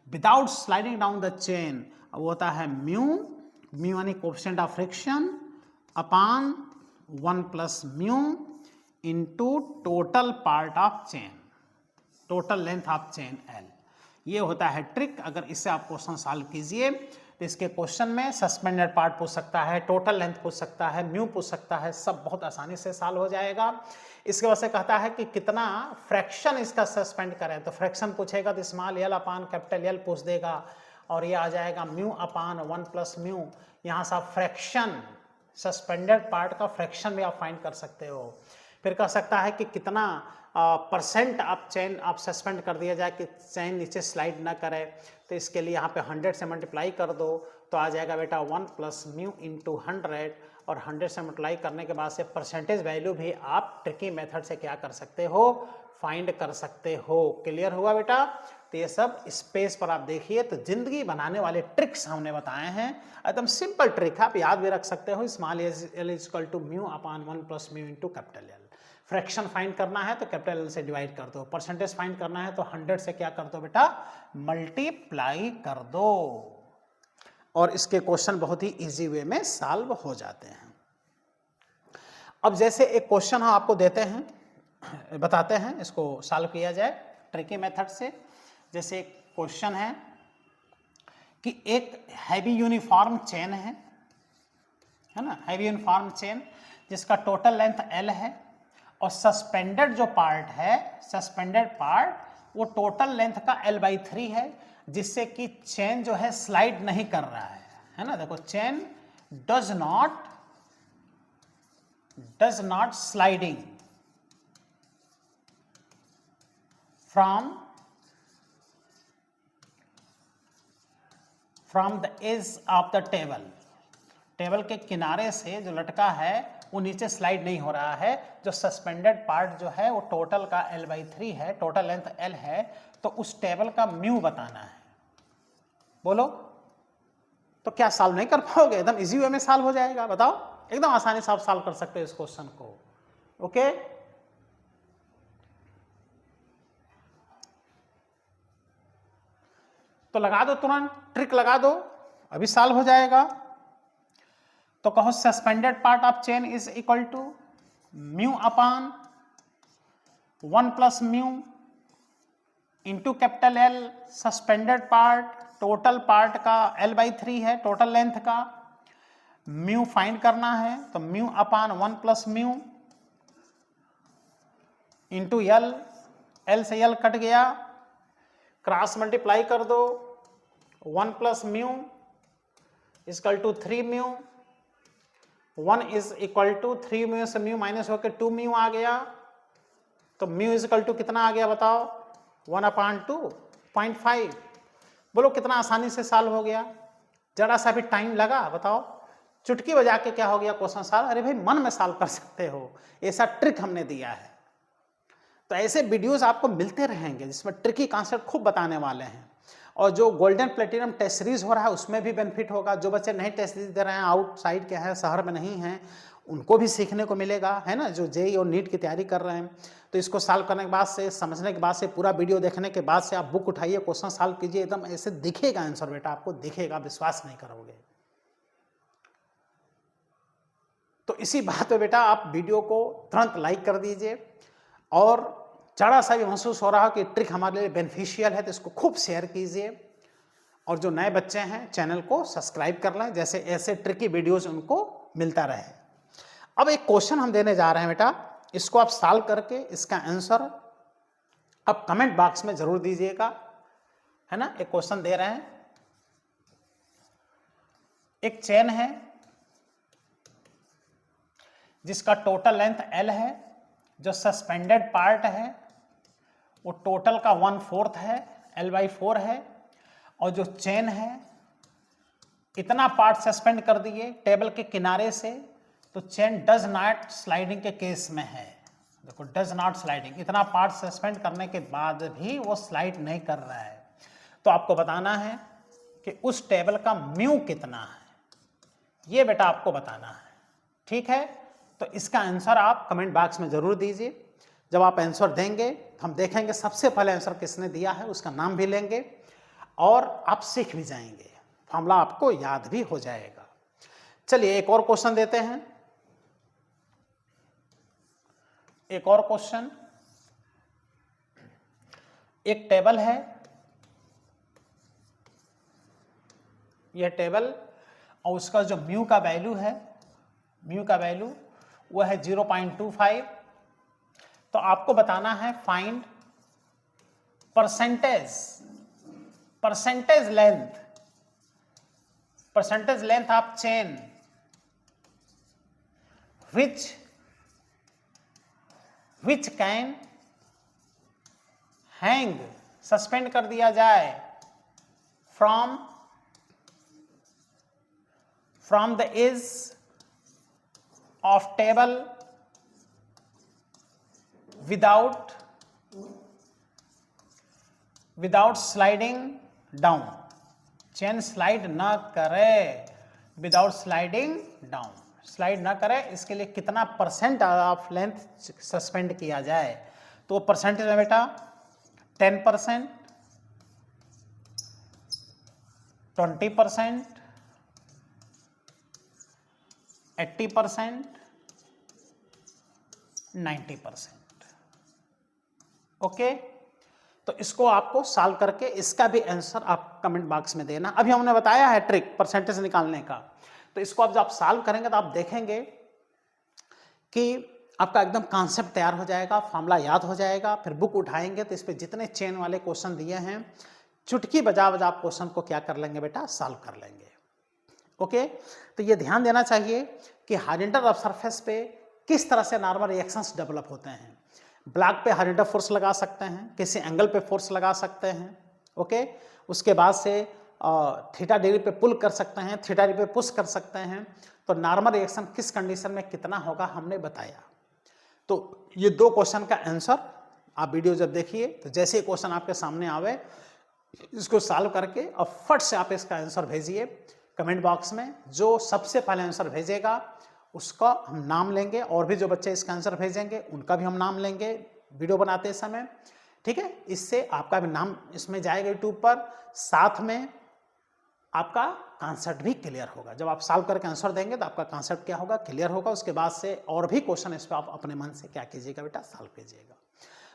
without sliding down the chain, वो होता है म्यू, म्यू यानी coefficient of friction upon 1 plus mu into total part of chain, total length of chain L। ये होता है ट्रिक। अगर इससे आप क्वेश्चन सॉल्व कीजिए तो इसके क्वेश्चन में सस्पेंडेड पार्ट पूछ सकता है, टोटल लेंथ पूछ सकता है, म्यू पूछ सकता है, सब बहुत आसानी से सॉल्व हो जाएगा। इसके वजह से कहता है कि कितना फ्रैक्शन इसका सस्पेंड करें, तो फ्रैक्शन पूछेगा तो स्मॉल एल अपान कैपिटल एल पूछ देगा, और ये आ जाएगा म्यू अपान 1 प्लस म्यू। यहाँ से आप फ्रैक्शन, सस्पेंडेड पार्ट का फ्रैक्शन भी आप फाइंड कर सकते हो। फिर कह सकता है कि कितना परसेंट आप चेन आप सस्पेंड कर दिया जाए कि चेन नीचे स्लाइड ना करे, तो इसके लिए यहाँ पे 100 से मल्टीप्लाई कर दो तो आ जाएगा बेटा 1 प्लस म्यू इंटू 100, और 100 से मल्टीप्लाई करने के बाद से परसेंटेज वैल्यू भी आप ट्रिकी मेथड से क्या कर सकते हो, फाइंड कर सकते हो। क्लियर हुआ बेटा? तो ये सब स्पेस पर आप देखिए, तो जिंदगी बनाने वाले ट्रिक्स हमने बताए हैं, एकदम सिंपल ट्रिक है, आप याद भी रख सकते हो। Small L is equal to mu upon 1 plus mu into capital L. Fraction find करना है तो कैपिटल एल से डिवाइड कर दो, परसेंटेज फाइंड करना है तो 100 से क्या कर दो बेटा, मल्टीप्लाई कर दो। और इसके क्वेश्चन बहुत ही इजी वे में सॉल्व हो जाते हैं। अब जैसे एक क्वेश्चन हम आपको देते हैं, बताते हैं, इसको सॉल्व किया जाए ट्रिकी मेथड से। जैसे एक क्वेश्चन है कि एक हैवी यूनिफॉर्म चेन है ना, हैवी यूनिफॉर्म चेन जिसका टोटल लेंथ L है और सस्पेंडेड जो पार्ट है, सस्पेंडेड पार्ट वो टोटल लेंथ का L/3 है, जिससे कि चेन जो है स्लाइड नहीं कर रहा है ना। देखो chain does not sliding from the edge of the table, table के किनारे से जो लटका है वो नीचे स्लाइड नहीं हो रहा है। जो सस्पेंडेड पार्ट जो है वो टोटल का L/3 है, टोटल लेंथ L है, तो उस टेबल का म्यू बताना है। बोलो तो क्या सॉल्व नहीं कर पाओगे? एकदम इजी वे में सॉल्व हो जाएगा, बताओ, एकदम आसानी से आप सॉल्व कर सकते हो इस क्वेश्चन को। ओके, तो लगा दो, तुरंत ट्रिक लगा दो, अभी सॉल्व हो जाएगा। तो कहो suspended part of chain is equal to mu upon 1 plus mu into capital L, suspended part total part का L/3 है, टोटल लेंथ का म्यू फाइंड करना है, तो mu upon 1 plus mu into L, L से L कट गया, cross multiply कर दो, 1 plus mu is equal to 3 mu, 1 is equal to 3 mu से म्यू माइनस होकर 2 म्यू आ गया, तो म्यू इज इक्वल टू कितना आ गया बताओ? 1/2.5। बोलो कितना आसानी से सॉल्व हो गया, जरा सा भी टाइम लगा? बताओ, चुटकी बजा के क्या हो गया क्वेश्चन सॉल्व। अरे भाई मन में सॉल्व कर सकते हो, ऐसा ट्रिक हमने दिया है। तो ऐसे वीडियोस आपको मिलते रहेंगे जिसमें ट्रिकी कॉन्सेप्ट खूब बताने वाले हैं। और जो गोल्डन प्लेटिनम टेस्ट सीरीज हो रहा है उसमें भी बेनिफिट होगा। जो बच्चे नए टेस्ट सीरीज दे रहे हैं, आउटसाइड के हैं, शहर में नहीं हैं, उनको भी सीखने को मिलेगा, है ना। जो जेईई और नीट की तैयारी कर रहे हैं, तो इसको सॉल्व करने के बाद से, समझने के बाद से, पूरा वीडियो देखने के बाद से आप बुक उठाइए, क्वेश्चन सॉल्व कीजिए, एकदम ऐसे दिखेगा आंसर बेटा, आपको दिखेगा, विश्वास नहीं करोगे। तो इसी बात पे बेटा आप वीडियो को तुरंत लाइक कर दीजिए, और जरा सा भी महसूस हो रहा हो कि ट्रिक हमारे लिए बेनिफिशियल है तो इसको खूब शेयर कीजिए। और जो नए बच्चे हैं चैनल को सब्सक्राइब कर लें, जैसे ऐसे ट्रिकी वीडियोस उनको मिलता रहे। अब एक क्वेश्चन हम देने जा रहे हैं बेटा, इसको आप सॉल्व करके इसका आंसर आप कमेंट बॉक्स में जरूर दीजिएगा, है ना। एक क्वेश्चन दे रहे हैं, एक चेन है जिसका टोटल लेंथ L है, जो सस्पेंडेड पार्ट है वो टोटल का 1/4 है, L/4 है, और जो चेन है इतना पार्ट सस्पेंड कर दिए टेबल के किनारे से, तो चेन डज नॉट स्लाइडिंग के केस में है। देखो डज नॉट स्लाइडिंग, इतना पार्ट सस्पेंड करने के बाद भी वो स्लाइड नहीं कर रहा है, तो आपको बताना है कि उस टेबल का म्यू कितना है, ये बेटा आपको बताना है। ठीक है, तो इसका आंसर आप कमेंट बॉक्स में जरूर दीजिए। जब आप आंसर देंगे हम देखेंगे सबसे पहले आंसर किसने दिया है, उसका नाम भी लेंगे, और आप सीख भी जाएंगे, फॉर्मूला आपको याद भी हो जाएगा। चलिए एक और क्वेश्चन देते हैं, एक और क्वेश्चन। एक टेबल है, यह टेबल, और उसका जो म्यू का वैल्यू है, म्यू का वैल्यू वो है 0.25। तो आपको बताना है find percentage length of chain which can hang, suspend कर दिया जाए from the edge of table without sliding down. Chain slide ना करे, विदाउट स्लाइडिंग डाउन, स्लाइड ना करे, इसके लिए कितना परसेंट ऑफ लेंथ सस्पेंड किया जाए। तो परसेंटेज में बेटा 10%, 20%, 80%, 90%। ओके, तो इसको आपको सॉल्व करके इसका भी आंसर आप कमेंट बॉक्स में देना। अभी हमने बताया है ट्रिक परसेंटेज निकालने का, तो इसको अब जब आप सॉल्व करेंगे तो आप देखेंगे कि आपका एकदम कॉन्सेप्ट तैयार हो जाएगा, फॉर्मूला याद हो जाएगा। फिर बुक उठाएंगे तो इस पे जितने चेन वाले क्वेश्चन दिए हैं चुटकी बजा बजा आप क्वेश्चन को क्या कर लेंगे बेटा, सॉल्व कर लेंगे। ओके, तो ये ध्यान देना चाहिए कि हॉरिजॉन्टल रफ सरफेस पे किस तरह से नॉर्मल रिएक्शंस डेवलप होते हैं। ब्लॉक पे हॉरिजॉन्टल फोर्स लगा सकते हैं, किसी एंगल पे फोर्स लगा सकते हैं। ओके, उसके बाद से थीटा डिग्री पे पुल कर सकते हैं, थीटा डिग्री पे पुश कर सकते हैं। तो नॉर्मल रिएक्शन किस कंडीशन में कितना होगा हमने बताया। तो ये दो क्वेश्चन का आंसर आप वीडियो जब देखिए तो जैसे ही क्वेश्चन आपके सामने आवे इसको सॉल्व करके और फट से आप इसका आंसर भेजिए कमेंट बॉक्स में। जो सबसे पहले आंसर भेजेगा उसका हम नाम लेंगे, और भी जो बच्चे इसका आंसर भेजेंगे उनका भी हम नाम लेंगे वीडियो बनाते समय। ठीक है, इससे आपका भी नाम इसमें जाएगा यूट्यूब पर, साथ में आपका कॉन्सेप्ट भी क्लियर होगा। जब आप सॉल्व करके आंसर देंगे तो आपका कॉन्सेप्ट क्या होगा, क्लियर होगा। उसके बाद से और भी क्वेश्चन इस पर आप अपने मन से क्या कीजिएगा बेटा, सॉल्व कीजिएगा।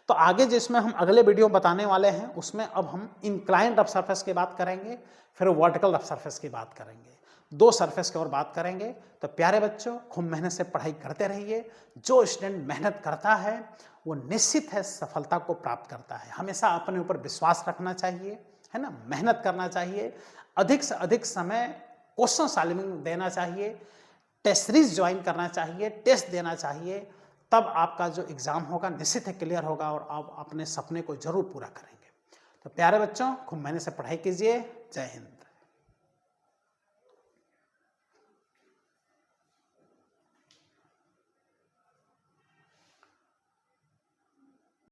तो आगे जिसमें हम अगले वीडियो बताने वाले हैं उसमें अब हम इंक्लाइंड रफ सरफेस की बात करेंगे, फिर वर्टिकल रफ सरफेस की बात करेंगे, दो सरफेस की और बात करेंगे। तो प्यारे बच्चों, खूब मेहनत से पढ़ाई करते रहिए। जो स्टूडेंट मेहनत करता है वो निश्चित है सफलता को प्राप्त करता है। हमेशा अपने ऊपर विश्वास रखना चाहिए, है ना, मेहनत करना चाहिए, अधिक से अधिक समय क्वेश्चन सॉल्विंग देना चाहिए, टेस्ट सीरीज ज्वाइन करना चाहिए, टेस्ट देना चाहिए। तब आपका जो एग्ज़ाम होगा निश्चित है क्लियर होगा और आप अपने सपने को जरूर पूरा करेंगे। तो प्यारे बच्चों, खूब मेहनत से पढ़ाई कीजिए। जय हिंद।